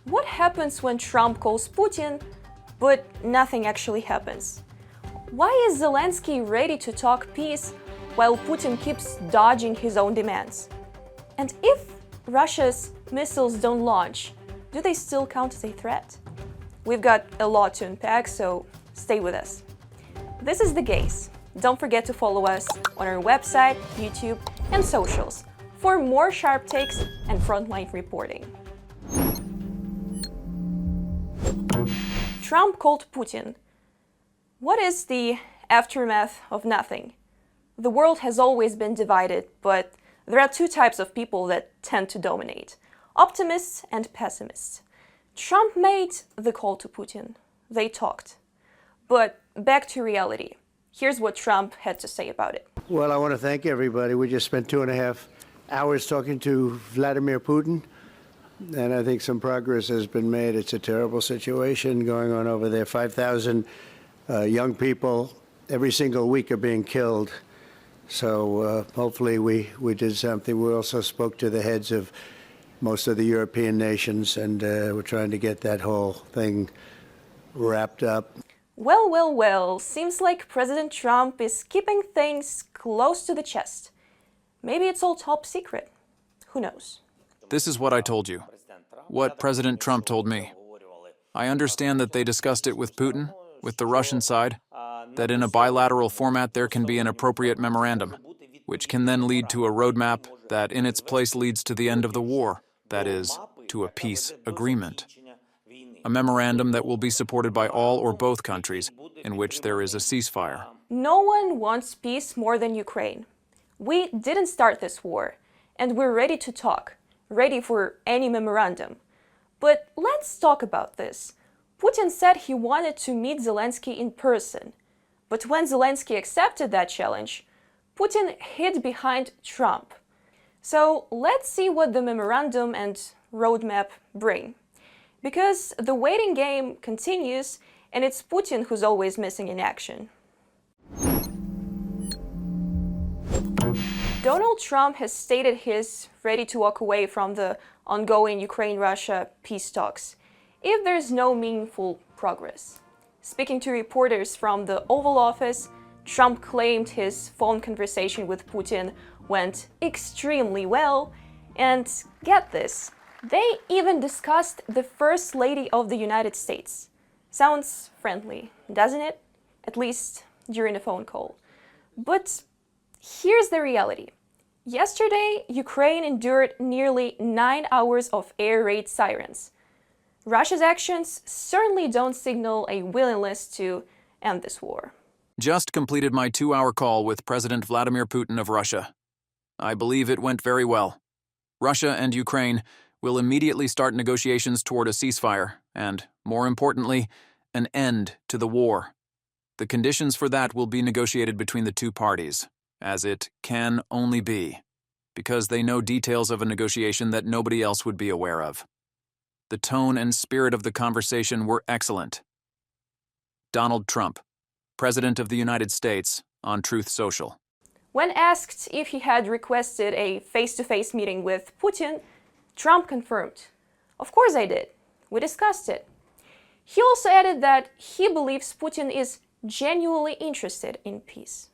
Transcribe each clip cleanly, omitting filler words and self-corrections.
What happens when Trump calls Putin, but nothing actually happens? Why is Zelenskyy ready to talk peace while Putin keeps dodging his own demands? And if Russia's missiles don't launch, do they still count as a threat? We've got a lot to unpack, so stay with us. This is The Gaze. Don't forget to follow us on our website, YouTube, and socials for more sharp takes and frontline reporting. Trump called Putin. What is the aftermath of nothing? The world has always been divided, but there are two types of people that tend to dominate: optimists and pessimists. Trump made the call to Putin. They talked. But back to reality. Here's what Trump had to say about it. Well, I want to thank everybody. We just spent 2.5 hours talking to Vladimir Putin, and I think some progress has been made. It's a terrible situation going on over there. 5,000 young people every single week are being killed. So hopefully we did something. We also spoke to the heads of most of the European nations, and we're trying to get that whole thing wrapped up. Well, seems like President Trump is keeping things close to the chest. Maybe it's all top secret. Who knows? This is what I told you. What President Trump told me. I understand that they discussed it with Putin, with the Russian side, that in a bilateral format there can be an appropriate memorandum, which can then lead to a roadmap that in its place leads to the end of the war, that is, to a peace agreement. A memorandum that will be supported by all or both countries, in which there is a ceasefire. No one wants peace more than Ukraine. We didn't start this war, and we're ready to talk, ready for any memorandum. But let's talk about this. Putin said he wanted to meet Zelenskyy in person. But when Zelenskyy accepted that challenge, Putin hid behind Trump. So let's see what the memorandum and roadmap bring. Because the waiting game continues, and it's Putin who's always missing in action. Donald Trump has stated he's ready to walk away from the ongoing Ukraine-Russia peace talks if there's no meaningful progress. Speaking to reporters from the Oval Office, Trump claimed his phone conversation with Putin went extremely well, and get this, they even discussed the First Lady of the United States. Sounds friendly, doesn't it? At least during a phone call. But here's the reality. Yesterday, Ukraine endured nearly 9 hours of air raid sirens. Russia's actions certainly don't signal a willingness to end this war. Just completed my 2-hour call with President Vladimir Putin of Russia. I believe it went very well. Russia and Ukraine will immediately start negotiations toward a ceasefire and, more importantly, an end to the war. The conditions for that will be negotiated between the two parties, as it can only be, because they know details of a negotiation that nobody else would be aware of. The tone and spirit of the conversation were excellent. Donald Trump, President of the United States, on Truth Social. When asked if he had requested a face-to-face meeting with Putin, Trump confirmed, "Of course I did. We discussed it." He also added that he believes Putin is genuinely interested in peace.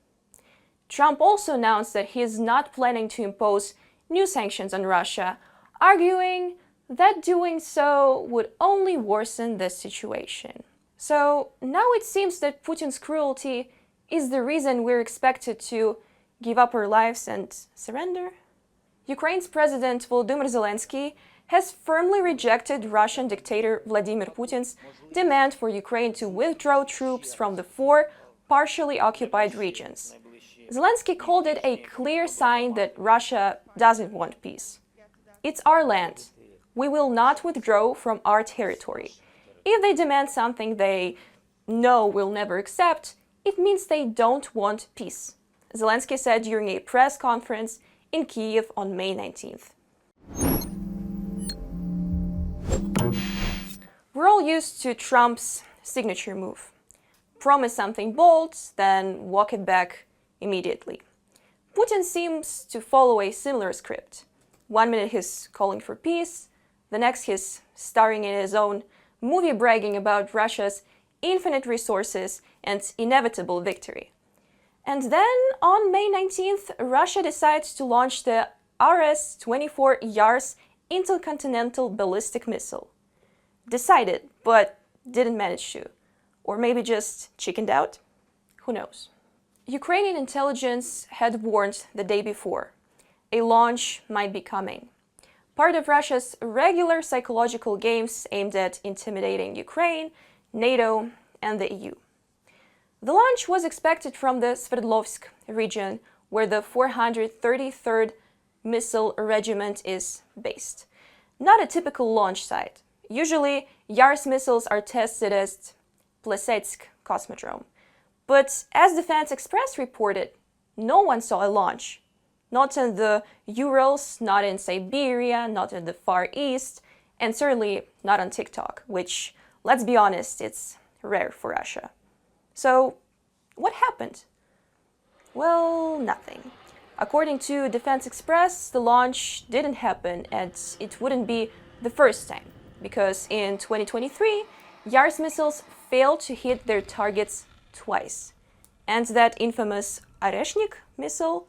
Trump also announced that he is not planning to impose new sanctions on Russia, arguing that doing so would only worsen the situation. So now it seems that Putin's cruelty is the reason we're expected to give up our lives and surrender? Ukraine's President Volodymyr Zelenskyy has firmly rejected Russian dictator Vladimir Putin's demand for Ukraine to withdraw troops from the 4 partially occupied regions. Zelenskyy called it a clear sign that Russia doesn't want peace. "It's our land. We will not withdraw from our territory. If they demand something they know we'll never accept, it means they don't want peace," Zelenskyy said during a press conference in Kyiv on May 19th. We're all used to Trump's signature move. Promise something bold, then walk it back immediately. Putin seems to follow a similar script. 1 minute he's calling for peace, The next he's starring in his own movie bragging about Russia's infinite resources and inevitable victory. And then on May 19th, Russia decides to launch the RS-24 Yars intercontinental ballistic missile. Decided, but didn't manage to. Or maybe just chickened out? Who knows? Ukrainian intelligence had warned the day before. A launch might be coming. Part of Russia's regular psychological games aimed at intimidating Ukraine, NATO, and the EU. The launch was expected from the Sverdlovsk region, where the 433rd Missile Regiment is based. Not a typical launch site. Usually, Yars missiles are tested at Plesetsk Cosmodrome. But as Defense Express reported, no one saw a launch. Not in the Urals, not in Siberia, not in the Far East, and certainly not on TikTok, which, let's be honest, it's rare for Russia. So, what happened? Well, nothing. According to Defense Express, the launch didn't happen, and it wouldn't be the first time, because in 2023, Yars missiles failed to hit their targets twice. And that infamous Oreshnik missile,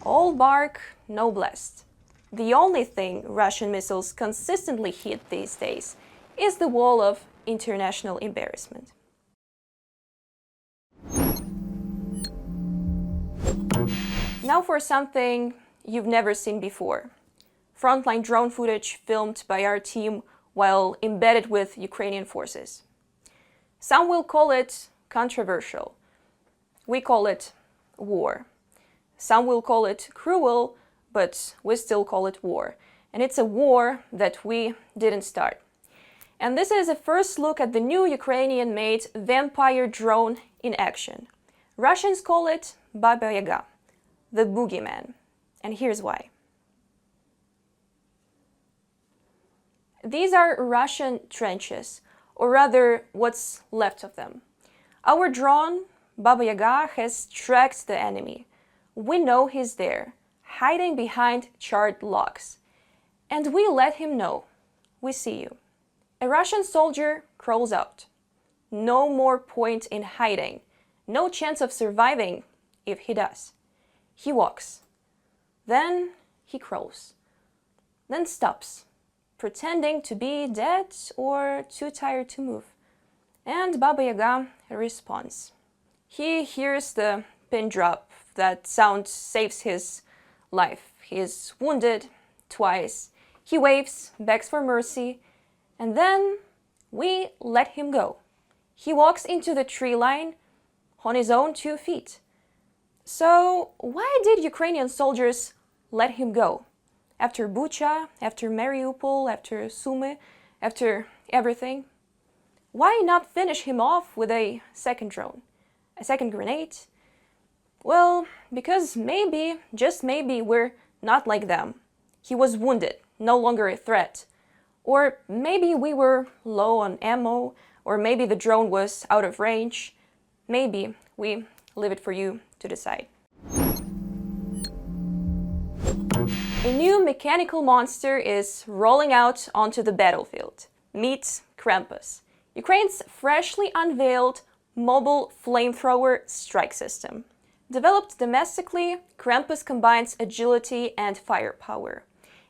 all bark, no blast. The only thing Russian missiles consistently hit these days is the wall of international embarrassment. Now for something you've never seen before. Frontline drone footage filmed by our team while embedded with Ukrainian forces. Some will call it controversial. We call it war. Some will call it cruel, but we still call it war. And it's a war that we didn't start. And this is a first look at the new Ukrainian-made vampire drone in action. Russians call it Baba Yaga, the boogeyman. And here's why. These are Russian trenches, or rather what's left of them. Our drone, Baba Yaga, has tracked the enemy. We know he's there, hiding behind charred logs. And we let him know. We see you. A Russian soldier crawls out. No more point in hiding. No chance of surviving if he does. He walks. Then he crawls. Then stops, pretending to be dead or too tired to move. And Baba Yaga responds. He hears the pin drop. That sound saves his life. He is wounded twice. He waves, begs for mercy, and then we let him go. He walks into the tree line on his own 2 feet. So why did Ukrainian soldiers let him go? After Bucha, after Mariupol, after Sumy, after everything? Why not finish him off with a second drone? A second grenade? Well, because maybe, just maybe, we're not like them. He was wounded, no longer a threat. Or maybe we were low on ammo, or maybe the drone was out of range. Maybe. We leave it for you to decide. A new mechanical monster is rolling out onto the battlefield. Meet Krampus, Ukraine's freshly unveiled mobile flamethrower strike system. Developed domestically, Krampus combines agility and firepower.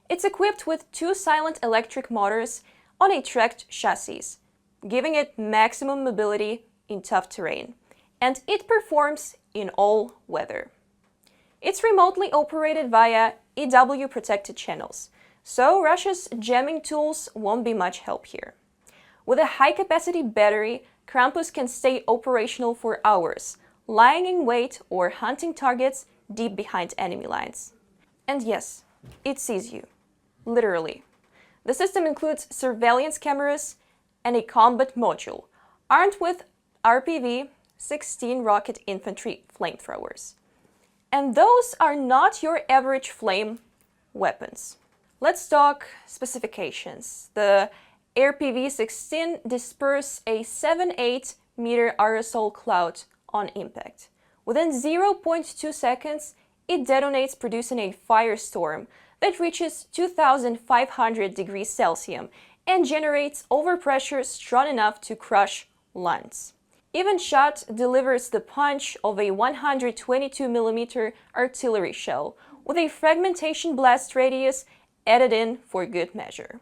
It's equipped with 2 silent electric motors on a tracked chassis, giving it maximum mobility in tough terrain. And it performs in all weather. It's remotely operated via EW-protected channels, so Russia's jamming tools won't be much help here. With a high-capacity battery, Krampus can stay operational for hours, lying in wait or hunting targets deep behind enemy lines. And yes, it sees you. Literally. The system includes surveillance cameras and a combat module, armed with RPV 16 rocket infantry flamethrowers. And those are not your average flame weapons. Let's talk specifications. The RPV-16 disperses a 7-8 meter aerosol cloud on impact. Within 0.2 seconds, it detonates, producing a firestorm that reaches 2,500 degrees Celsius and generates overpressure strong enough to crush lungs. Even shot delivers the punch of a 122mm artillery shell, with a fragmentation blast radius added in for good measure.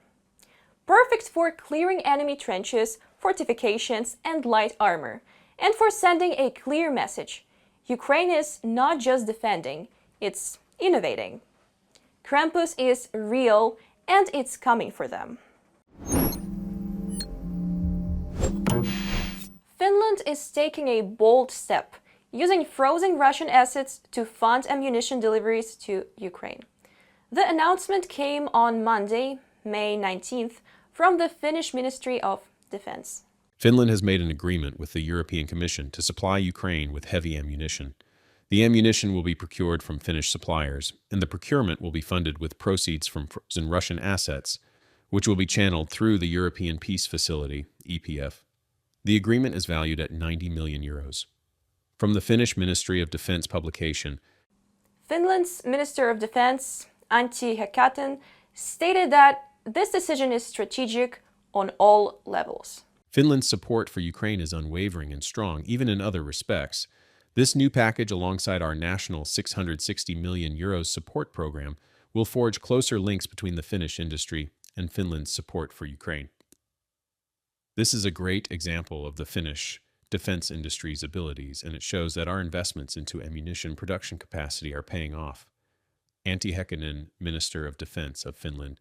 Perfect for clearing enemy trenches, fortifications, and light armor, and for sending a clear message. Ukraine is not just defending, it's innovating. Krampus is real, and it's coming for them. Finland is taking a bold step, using frozen Russian assets to fund ammunition deliveries to Ukraine. The announcement came on Monday, May 19th, from the Finnish Ministry of Defense. Finland has made an agreement with the European Commission to supply Ukraine with heavy ammunition. The ammunition will be procured from Finnish suppliers, and the procurement will be funded with proceeds from frozen Russian assets, which will be channeled through the European Peace Facility, EPF. The agreement is valued at 90 million euros. From the Finnish Ministry of Defense publication, Finland's Minister of Defense, Antti Häkkänen, stated that this decision is strategic on all levels. Finland's support for Ukraine is unwavering and strong, even in other respects. This new package, alongside our national 660 million euros support program, will forge closer links between the Finnish industry and Finland's support for Ukraine. This is a great example of the Finnish defense industry's abilities, and it shows that our investments into ammunition production capacity are paying off. Antti Häkkänen, Minister of Defense of Finland.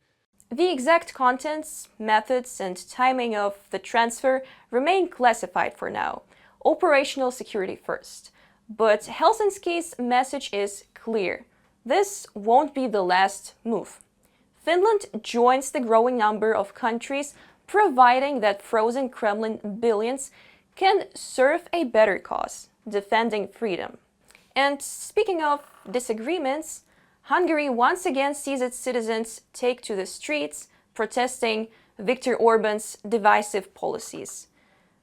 The exact contents, methods, and timing of the transfer remain classified for now. Operational security first. But Zelensky's message is clear. This won't be the last move. Finland joins the growing number of countries providing that frozen Kremlin billions can serve a better cause, defending freedom. And speaking of disagreements, Hungary once again sees its citizens take to the streets, protesting Viktor Orban's divisive policies.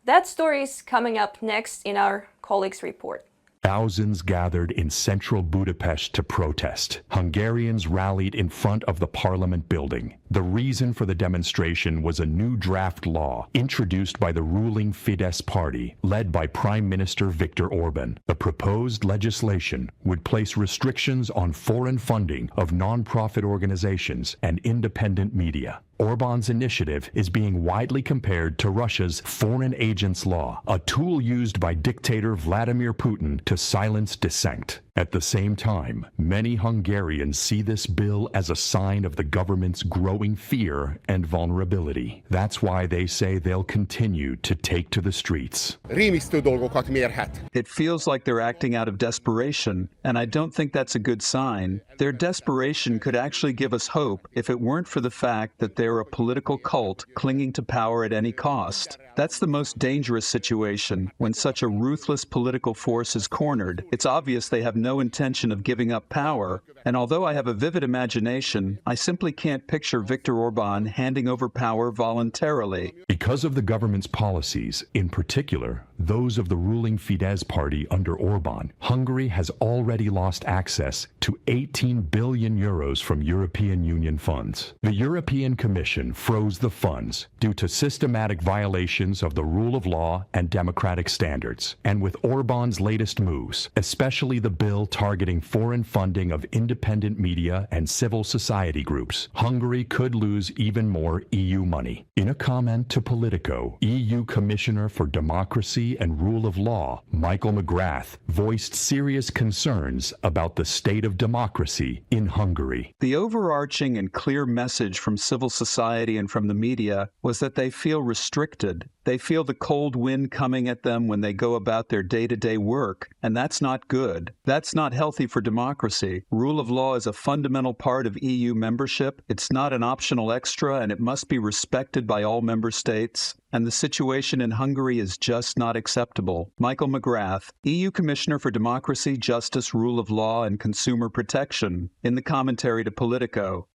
That story is coming up next in our colleagues' report. Thousands gathered in central Budapest to protest. Hungarians rallied in front of the parliament building. The reason for the demonstration was a new draft law introduced by the ruling Fidesz party, led by Prime Minister Viktor Orban. The proposed legislation would place restrictions on foreign funding of non-profit organizations and independent media. Orban's initiative is being widely compared to Russia's Foreign Agents Law, a tool used by dictator Vladimir Putin to silence dissent. At the same time, many Hungarians see this bill as a sign of the government's growing fear and vulnerability. That's why they say they'll continue to take to the streets. It feels like they're acting out of desperation, and I don't think that's a good sign. Their desperation could actually give us hope if it weren't for the fact that they're a political cult clinging to power at any cost. That's the most dangerous situation. When such a ruthless political force is cornered, it's obvious they have no intention of giving up power, and although I have a vivid imagination, I simply can't picture Viktor Orban handing over power voluntarily. Because of the government's policies, in particular, those of the ruling Fidesz party under Orban, Hungary has already lost access to 18 billion euros from European Union funds. The European Commission froze the funds due to systematic violations of the rule of law and democratic standards. And with Orban's latest moves, especially the bill targeting foreign funding of independent media and civil society groups, Hungary could lose even more EU money. In a comment to Politico, EU Commissioner for Democracy and Rule of Law, Michael McGrath, voiced serious concerns about the state of democracy in Hungary. The overarching and clear message from civil society and from the media was that they feel restricted. They feel the cold wind coming at them when they go about their day-to-day work, and that's not good. That's not healthy for democracy. Rule of law is a fundamental part of EU membership. It's not an optional extra, and it must be respected by all member states. And the situation in Hungary is just not acceptable. Michael McGrath, EU Commissioner for Democracy, Justice, Rule of Law, and Consumer Protection, in the commentary to Politico.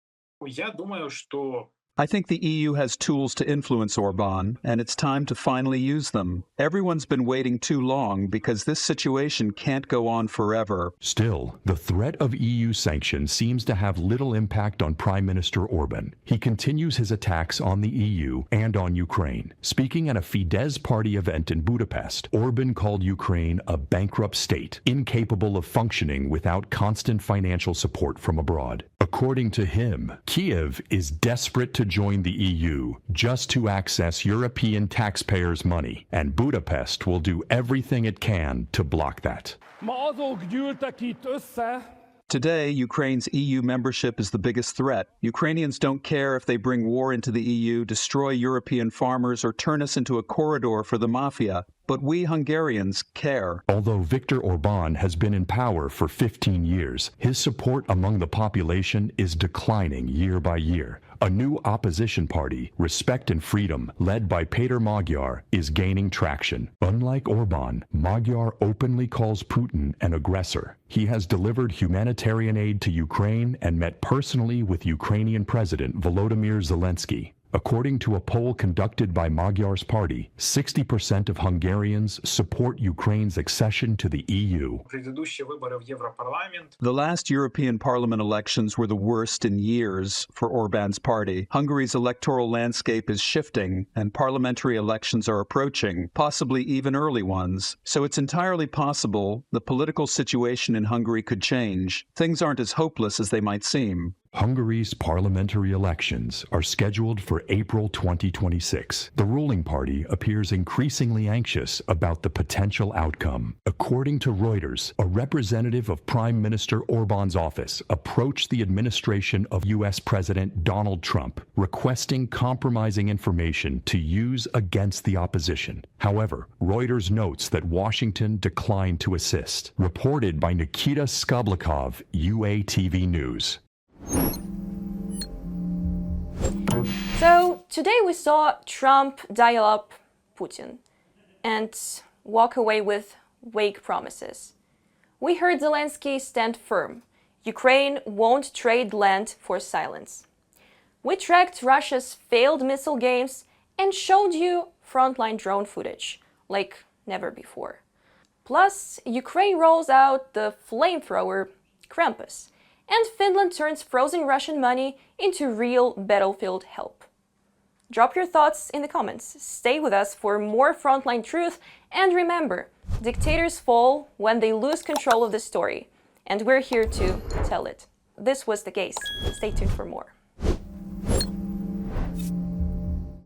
I think the EU has tools to influence Orban, and it's time to finally use them. Everyone's been waiting too long because this situation can't go on forever. Still, the threat of EU sanctions seems to have little impact on Prime Minister Orban. He continues his attacks on the EU and on Ukraine. Speaking at a Fidesz party event in Budapest, Orban called Ukraine a bankrupt state, incapable of functioning without constant financial support from abroad. According to him, Kiev is desperate to join the EU just to access European taxpayers' money, and Budapest will do everything it can to block that. Today, Ukraine's EU membership is the biggest threat. Ukrainians don't care if they bring war into the EU, destroy European farmers, or turn us into a corridor for the mafia. But we Hungarians care. Although Viktor Orban has been in power for 15 years, his support among the population is declining year by year. A new opposition party, Respect and Freedom, led by Péter Magyar, is gaining traction. Unlike Orban, Magyar openly calls Putin an aggressor. He has delivered humanitarian aid to Ukraine and met personally with Ukrainian President Volodymyr Zelenskyy. According to a poll conducted by Magyar's party, 60% of Hungarians support Ukraine's accession to the EU. The last European Parliament elections were the worst in years for Orban's party. Hungary's electoral landscape is shifting, and parliamentary elections are approaching, possibly even early ones. So it's entirely possible the political situation in Hungary could change. Things aren't as hopeless as they might seem. Hungary's parliamentary elections are scheduled for April 2026. The ruling party appears increasingly anxious about the potential outcome. According to Reuters, a representative of Prime Minister Orban's office approached the administration of U.S. President Donald Trump, requesting compromising information to use against the opposition. However, Reuters notes that Washington declined to assist. Reported by Nikita Skoblikov, UATV News. So today we saw Trump dial up Putin and walk away with vague promises. We heard Zelenskyy stand firm. Ukraine won't trade land for silence. We tracked Russia's failed missile games and showed you frontline drone footage like never before. Plus, Ukraine rolls out the flamethrower Krampus, and Finland turns frozen Russian money into real battlefield help. Drop your thoughts in the comments. Stay with us for more frontline truth, and remember, dictators fall when they lose control of the story, and we're here to tell it. This was The Case. Stay tuned for more.